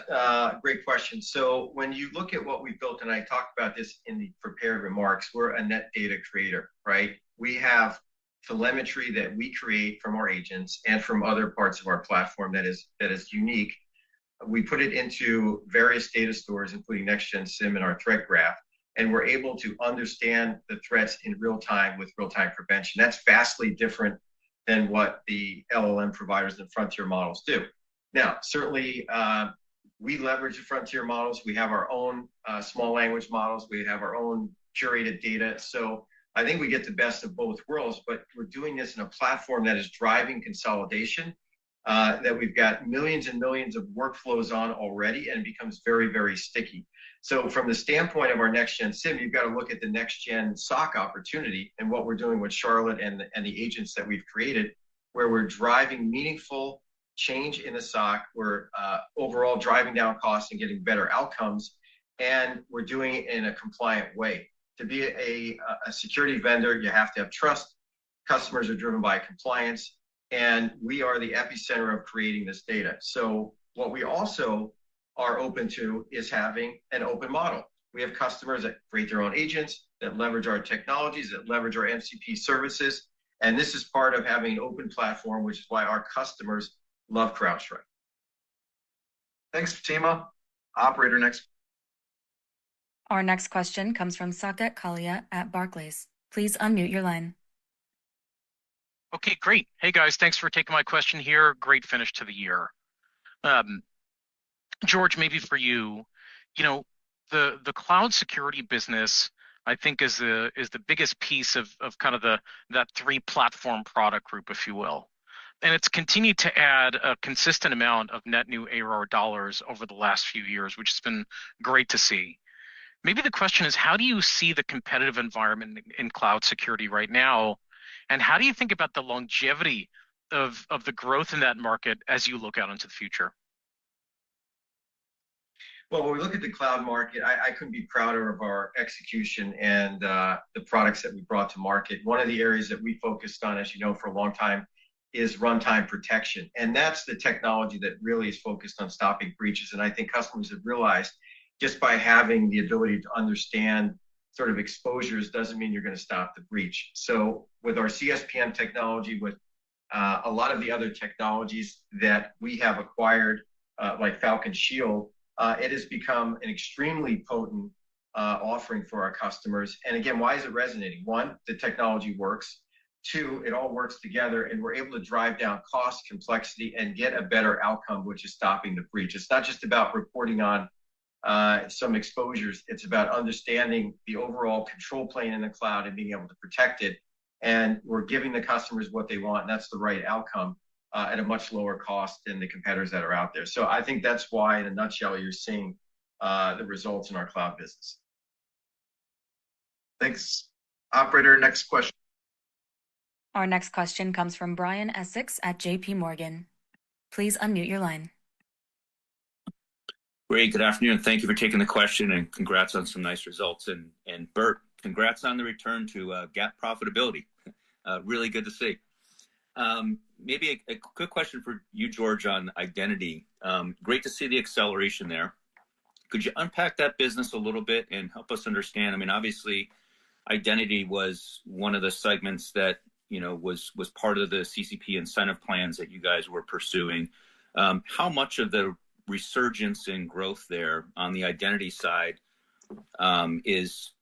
great question. So when you look at what we built, and I talked about this in the prepared remarks, we're a net data creator, right? We have telemetry that we create from our agents and from other parts of our platform that is unique. We put it into various data stores, including Next-Gen SIEM and our threat graph, and we're able to understand the threats in real time with real-time prevention. That's vastly different than what the LLM providers and frontier models do. Now, certainly, we leverage the frontier models. We have our own small language models. We have our own curated data. So I think we get the best of both worlds, but we're doing this in a platform that is driving consolidation, that we've got millions and millions of workflows on already, and it becomes very, very sticky. So from the standpoint of our Next-Gen SIEM, you've got to look at the Next-Gen SOC opportunity and what we're doing with Charlotte and the agents that we've created, where we're driving meaningful change in the SOC. We're overall driving down costs and getting better outcomes, and we're doing it in a compliant way. To be a security vendor, you have to have trust. Customers are driven by compliance, and we are the epicenter of creating this data. So what we also are open to is having an open model. We have customers that create their own agents, that leverage our technologies, that leverage our MCP services. And this is part of having an open platform, which is why our customers love CrowdStrike. Thanks, Fatima. Operator, next. Our next question comes from Saket Kalia at Barclays. Please unmute your line. Okay, great. Hey guys, thanks for taking my question here. Great finish to the year. George, maybe for you, the cloud security business, I think is the biggest piece of kind of that 3 platform product group, if you will. And it's continued to add a consistent amount of net new ARR dollars over the last few years, which has been great to see. Maybe the question is, how do you see the competitive environment in cloud security right now? And how do you think about the longevity of the growth in that market as you look out into the future? Well, when we look at the cloud market, I couldn't be prouder of our execution and the products that we brought to market. One of the areas that we focused on, as you know, for a long time is runtime protection. And that's the technology that really is focused on stopping breaches. And I think customers have realized just by having the ability to understand sort of exposures doesn't mean you're going to stop the breach. So with our CSPM technology, with a lot of the other technologies that we have acquired, like Falcon Shield, it has become an extremely potent offering for our customers. And again, why is it resonating? 1, the technology works. 2, it all works together, and we're able to drive down cost, complexity, and get a better outcome, which is stopping the breach. It's not just about reporting on some exposures. It's about understanding the overall control plane in the cloud and being able to protect it. And we're giving the customers what they want, and that's the right outcome at a much lower cost than the competitors that are out there. So I think that's why, in a nutshell, you're seeing the results in our cloud business. Thanks. Operator, next question. Our next question comes from Brian Essex at JP Morgan. Please unmute your line. Great. Good afternoon. Thank you for taking the question, and congrats on some nice results. And Burt, congrats on the return to GAAP profitability. Really good to see. Maybe a quick question for you, George, on identity. Great to see the acceleration there. Could you unpack that business a little bit and help us understand? I mean, obviously, identity was one of the segments that was part of the CCP incentive plans that you guys were pursuing. How much of the resurgence in growth there on the identity side is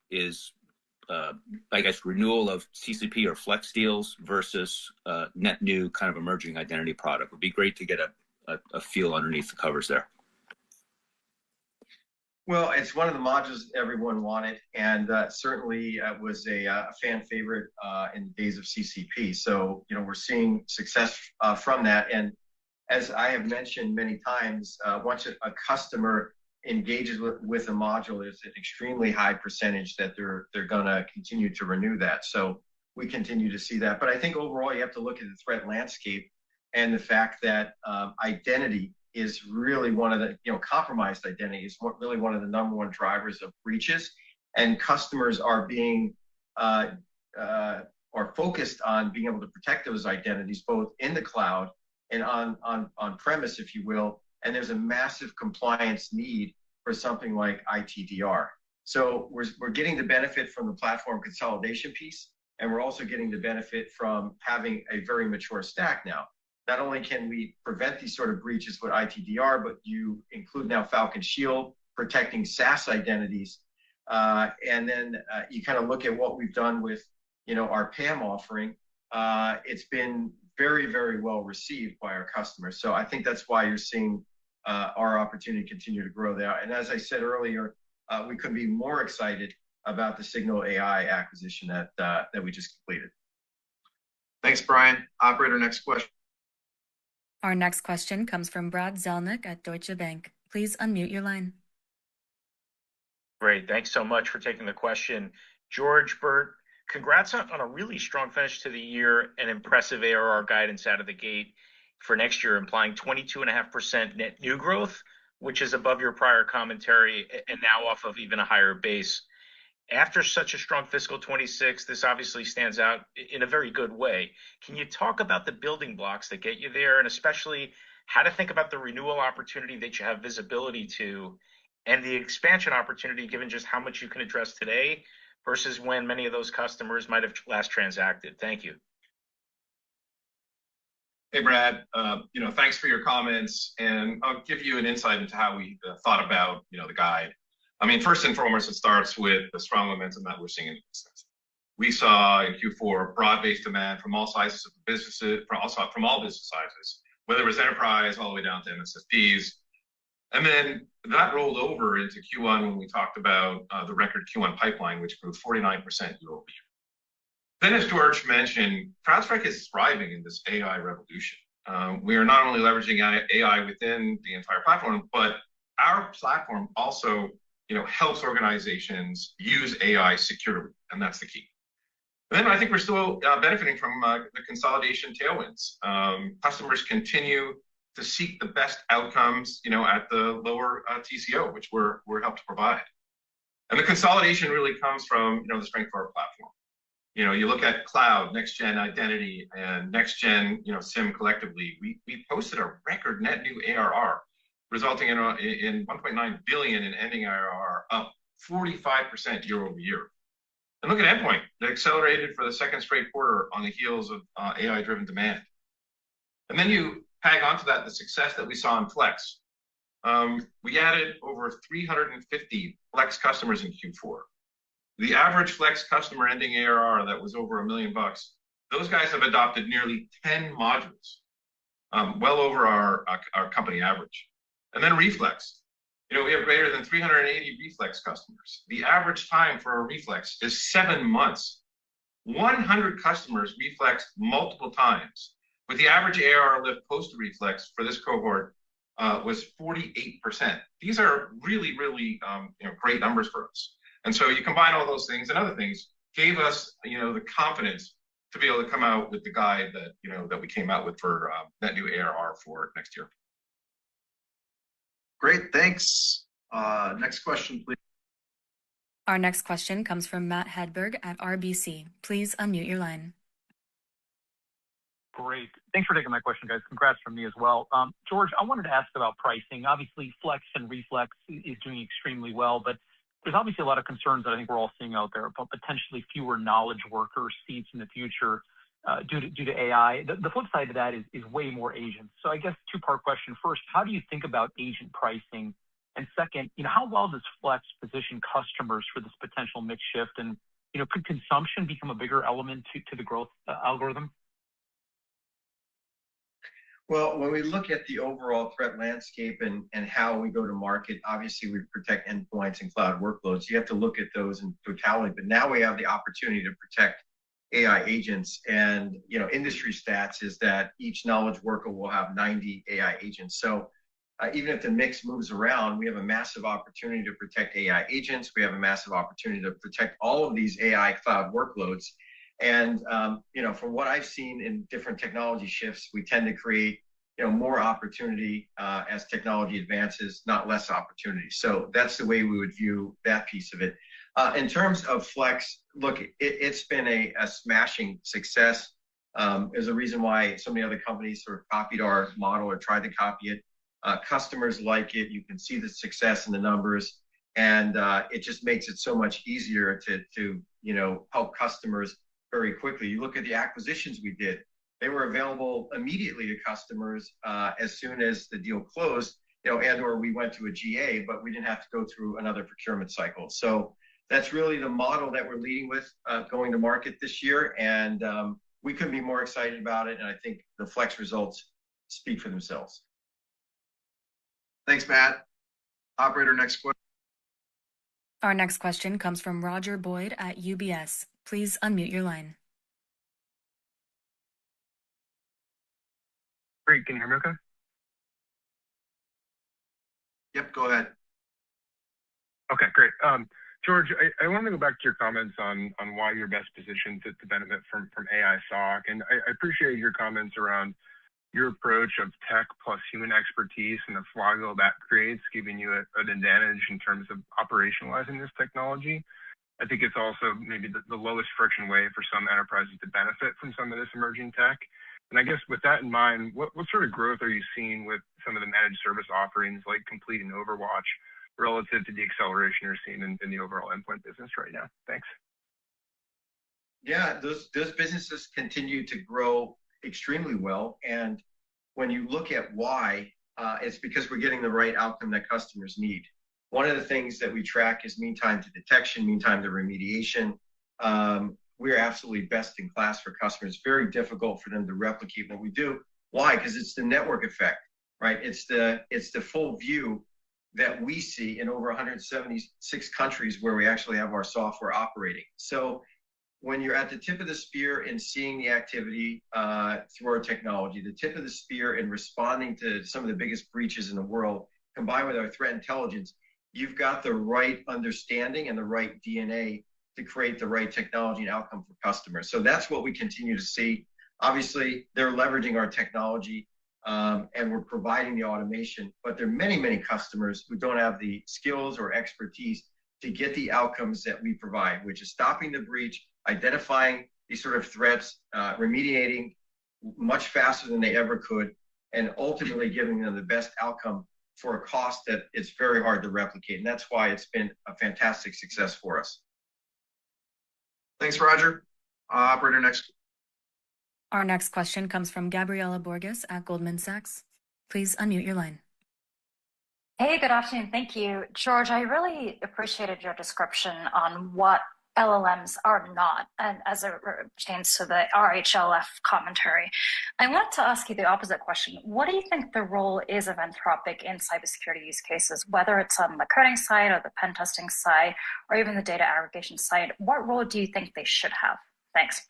I guess renewal of CCP or flex deals versus net new kind of emerging identity product? Would be great to get a feel underneath the covers there. Well, it's one of the modules everyone wanted, and certainly was a fan favorite in the days of CCP. So, we're seeing success from that. And as I have mentioned many times, once a customer engages with a module, there's an extremely high percentage that they're going to continue to renew that. So we continue to see that. But I think overall, you have to look at the threat landscape and the fact that identity is really one of the, compromised identity is really one of the number one drivers of breaches. And customers are being, are focused on being able to protect those identities, both in the cloud and on premise, if you will. And there's a massive compliance need for something like ITDR. So we're getting the benefit from the platform consolidation piece, and we're also getting the benefit from having a very mature stack now. Not only can we prevent these sort of breaches with ITDR, but you include now Falcon Shield, protecting SaaS identities. And then you kind of look at what we've done with, our PAM offering. It's been very, very well received by our customers. So I think that's why you're seeing our opportunity continue to grow there. And as I said earlier, we couldn't be more excited about the Signal AI acquisition that we just completed. Thanks, Brian. Operator, next question. Our next question comes from Brad Zelnick at Deutsche Bank. Please unmute your line. Great. Thanks so much for taking the question. George, Burt, congrats on a really strong finish to the year and impressive ARR guidance out of the gate. for next year, implying 22.5% net new growth, which is above your prior commentary and now off of even a higher base. After such a strong fiscal 26, this obviously stands out in a very good way. Can you talk about the building blocks that get you there, and especially how to think about the renewal opportunity that you have visibility to and the expansion opportunity given just how much you can address today versus when many of those customers might have last transacted? Thank you. Hey, Brad, thanks for your comments, and I'll give you an insight into how we thought about, the guide. I mean, first and foremost, it starts with the strong momentum that we're seeing in the business. We saw in Q4 broad-based demand from all sizes of businesses, from all business sizes, whether it was enterprise all the way down to MSSPs. And then that rolled over into Q1 when we talked about the record Q1 pipeline, which grew 49% year over year. Then, as George mentioned, CrowdStrike is thriving in this AI revolution. We are not only leveraging AI within the entire platform, but our platform also, helps organizations use AI securely, and that's the key. And then I think we're still benefiting from the consolidation tailwinds. Customers continue to seek the best outcomes, at the lower TCO, which we're helped to provide. And the consolidation really comes from, the strength of our platform. You look at cloud, next-gen identity, and next-gen, SIEM collectively. We posted a record net new ARR, resulting in 1.9 billion in ending ARR, up 45% year over year. And look at endpoint, that accelerated for the second straight quarter on the heels of AI-driven demand. And then you tag onto that the success that we saw in Flex. We added over 350 Flex customers in Q4. The average Flex customer ending ARR that was over $1 million, those guys have adopted nearly 10 modules, well over our company average. And then Reflex. We have greater than 380 Reflex customers. The average time for a Reflex is 7 months. 100 customers Reflex multiple times, with the average ARR lift post-Reflex for this cohort was 48%. These are really, really great numbers for us. And so you combine all those things and other things gave us, the confidence to be able to come out with the guide that, that we came out with for net new ARR for next year. Great, thanks. Next question, please. Our next question comes from Matt Hedberg at RBC. Please unmute your line. Great. Thanks for taking my question, guys. Congrats from me as well. George, I wanted to ask about pricing. Obviously, Flex and Reflex is doing extremely well, but there's obviously a lot of concerns that I think we're all seeing out there about potentially fewer knowledge worker seats in the future due to AI. The flip side of that is way more agents. So I guess two-part question. First, how do you think about agent pricing? And second, how well does Flex position customers for this potential mix shift? And, could consumption become a bigger element to the growth algorithm? Well, when we look at the overall threat landscape and how we go to market, obviously we protect endpoints and cloud workloads. You have to look at those in totality. But now we have the opportunity to protect AI agents. And, industry stats is that each knowledge worker will have 90 AI agents. So even if the mix moves around, we have a massive opportunity to protect AI agents. We have a massive opportunity to protect all of these AI cloud workloads. And, from what I've seen in different technology shifts, we tend to create, more opportunity as technology advances, not less opportunity. So that's the way we would view that piece of it. In terms of Flex, look, it's been a smashing success. There's a reason why so many other companies sort of copied our model or tried to copy it. Customers like it. You can see the success in the numbers. And it just makes it so much easier to help customers very quickly. You look at the acquisitions we did, they were available immediately to customers as soon as the deal closed, and or we went to a GA, but we didn't have to go through another procurement cycle. So that's really the model that we're leading with going to market this year. And we couldn't be more excited about it. And I think the Flex results speak for themselves. Thanks, Matt. Operator, next question. Our next question comes from Roger Boyd at UBS. Please unmute your line. Great. Can you hear me okay? Yep, go ahead. Okay, great. George, I want to go back to your comments on why you're best positioned to benefit from AI SOC. And I appreciate your comments around, your approach of tech plus human expertise and the flywheel that creates, giving you an advantage in terms of operationalizing this technology. I think it's also maybe the lowest friction way for some enterprises to benefit from some of this emerging tech. And I guess with that in mind, what sort of growth are you seeing with some of the managed service offerings like Complete and Overwatch relative to the acceleration you're seeing in the overall endpoint business right now? Thanks. Yeah, those businesses continue to grow extremely well. And when you look at why, it's because we're getting the right outcome that customers need. One of the things that we track is mean time to detection, mean time to remediation. We're absolutely best in class for customers. Very difficult for them to replicate what we do. Why? Because it's the network effect, right? It's the full view that we see in over 176 countries where we actually have our software operating. So when you're at the tip of the spear in seeing the activity through our technology, the tip of the spear in responding to some of the biggest breaches in the world, combined with our threat intelligence, you've got the right understanding and the right DNA to create the right technology and outcome for customers. So that's what we continue to see. Obviously, they're leveraging our technology and we're providing the automation, but there are many, many customers who don't have the skills or expertise to get the outcomes that we provide, which is stopping the breach, identifying these sort of threats, remediating much faster than they ever could, and ultimately giving them the best outcome for a cost that it's very hard to replicate. And that's why it's been a fantastic success for us. Thanks, Roger. Operator, next. Our next question comes from Gabriela Borges at Goldman Sachs. Please unmute your line. Hey, good afternoon. Thank you. George, I really appreciated your description on what LLMs are not, and as it pertains to the RHLF commentary. I wanted to ask you the opposite question. What do you think the role is of Anthropic in cybersecurity use cases, whether it's on the coding side or the pen testing side, or even the data aggregation side? What role do you think they should have? Thanks.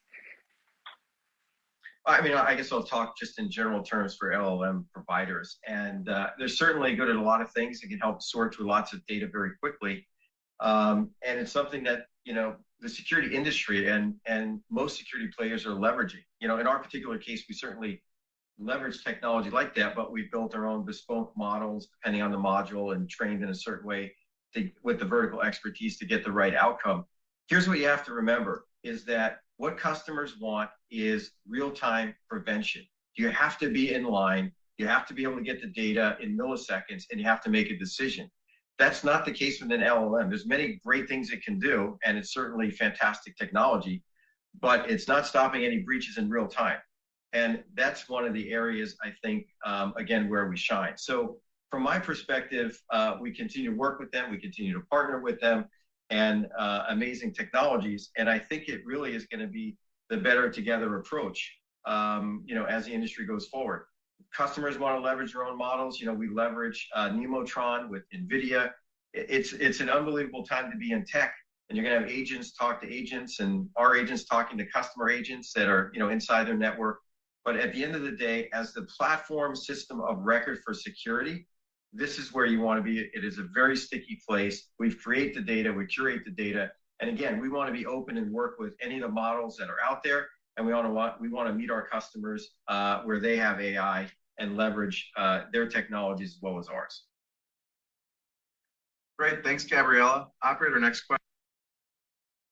I mean, I guess I'll talk just in general terms for LLM providers. And they're certainly good at a lot of things. It can help sort through lots of data very quickly. And it's something that, the security industry and most security players are leveraging. In our particular case, we certainly leverage technology like that, but we've built our own bespoke models depending on the module and trained in a certain way with the vertical expertise to get the right outcome. Here's what you have to remember is that what customers want is real-time prevention. You have to be in line, you have to be able to get the data in milliseconds, and you have to make a decision. That's not the case with an LLM. There's many great things it can do, and it's certainly fantastic technology, but it's not stopping any breaches in real time. And that's one of the areas, I think, again, where we shine. So from my perspective, we continue to work with them, we continue to partner with them, and amazing technologies. And I think it really is going to be the better together approach, as the industry goes forward. Customers want to leverage their own models. We leverage Nemotron with NVIDIA. It's an unbelievable time to be in tech, and you're going to have agents talk to agents and our agents talking to customer agents that are, inside their network. But at the end of the day, as the platform system of record for security, this is where you want to be. It is a very sticky place. We create the data, we curate the data. And again, we want to be open and work with any of the models that are out there. And we want to meet our customers where they have AI and leverage their technologies as well as ours. Great. Thanks, Gabriella. Operator, next question.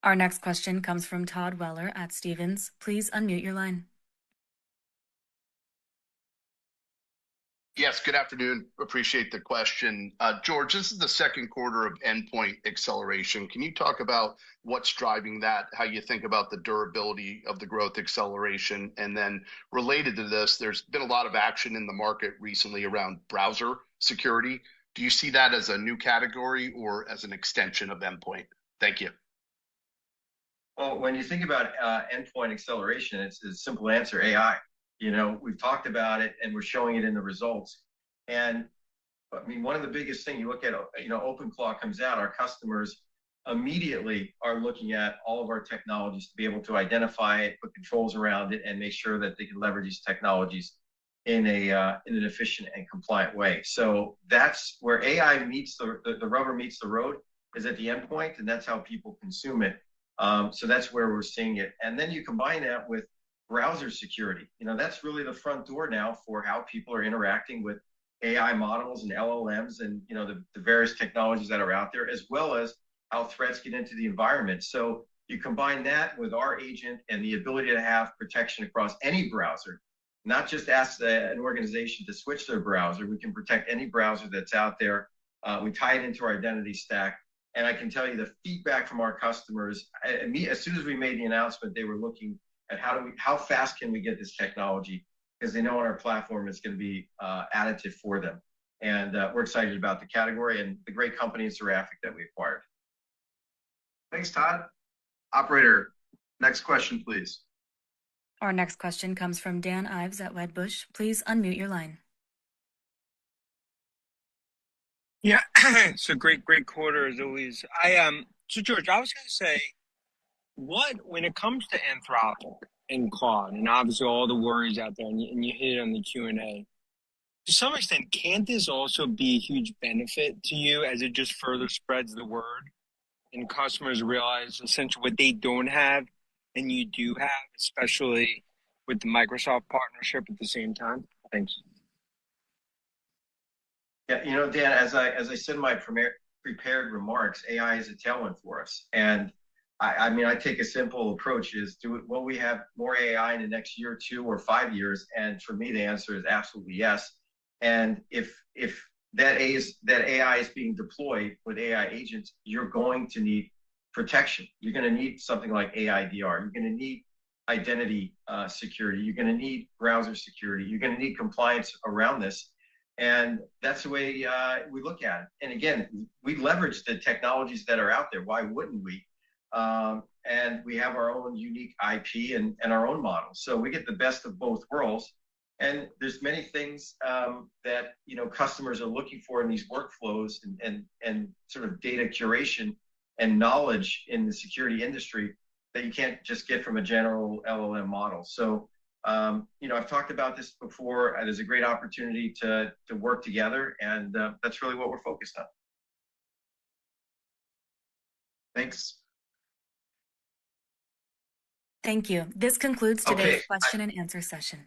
Our next question comes from Todd Weller at Stephens. Please unmute your line. Yes, good afternoon. Appreciate the question. George, this is the second quarter of endpoint acceleration. Can you talk about what's driving that, how you think about the durability of the growth acceleration? And then related to this, there's been a lot of action in the market recently around browser security. Do you see that as a new category or as an extension of endpoint? Thank you. Well, when you think about endpoint acceleration, it's a simple answer, AI. We've talked about it and we're showing it in the results. And I mean, one of the biggest things you look at, OpenClaw comes out, our customers immediately are looking at all of our technologies to be able to identify it, put controls around it, and make sure that they can leverage these technologies in an efficient and compliant way. So that's where AI meets the rubber meets the road, is at the endpoint, and that's how people consume it. So that's where we're seeing it. And then you combine that with browser security. That's really the front door now for how people are interacting with AI models and LLMs and the various technologies that are out there, as well as how threats get into the environment. So you combine that with our agent and the ability to have protection across any browser, not just ask an organization to switch their browser. We can protect any browser that's out there. We tie it into our identity stack. And I can tell you the feedback from our customers, as soon as we made the announcement, they were looking at how fast can we get this technology, because they know on our platform it's going to be additive for them. And we're excited about the category and the great company in Seraphic that we acquired. Thanks, Todd. Operator, next question, please. Our next question comes from Dan Ives at Wedbush. Please unmute your line. Yeah, it's a great quarter as always. So George, I was going to say, when it comes to Anthropic and Claude, and obviously all the worries out there, and you hit it on the Q&A, to some extent, can't this also be a huge benefit to you as it just further spreads the word and customers realize essentially what they don't have and you do have, especially with the Microsoft partnership at the same time? Thanks. Yeah, Dan, as I said in my prepared remarks, AI is a tailwind for us. And I take a simple approach: will we have more AI in the next year, 2 or 5 years? And for me, the answer is absolutely yes. And if that AI is being deployed with AI agents, you're going to need protection. You're going to need something like AIDR. You're going to need identity security. You're going to need browser security. You're going to need compliance around this. And that's the way we look at it. And again, we leverage the technologies that are out there. Why wouldn't we? And we have our own unique IP and our own model. So we get the best of both worlds. And there's many things that customers are looking for in these workflows and sort of data curation and knowledge in the security industry that you can't just get from a general LLM model. So I've talked about this before. There's a great opportunity to work together, and that's really what we're focused on. Thanks. Thank you. This concludes today's question and answer session.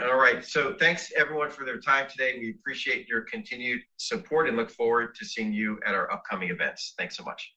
All right. So thanks everyone for their time today. We appreciate your continued support and look forward to seeing you at our upcoming events. Thanks so much.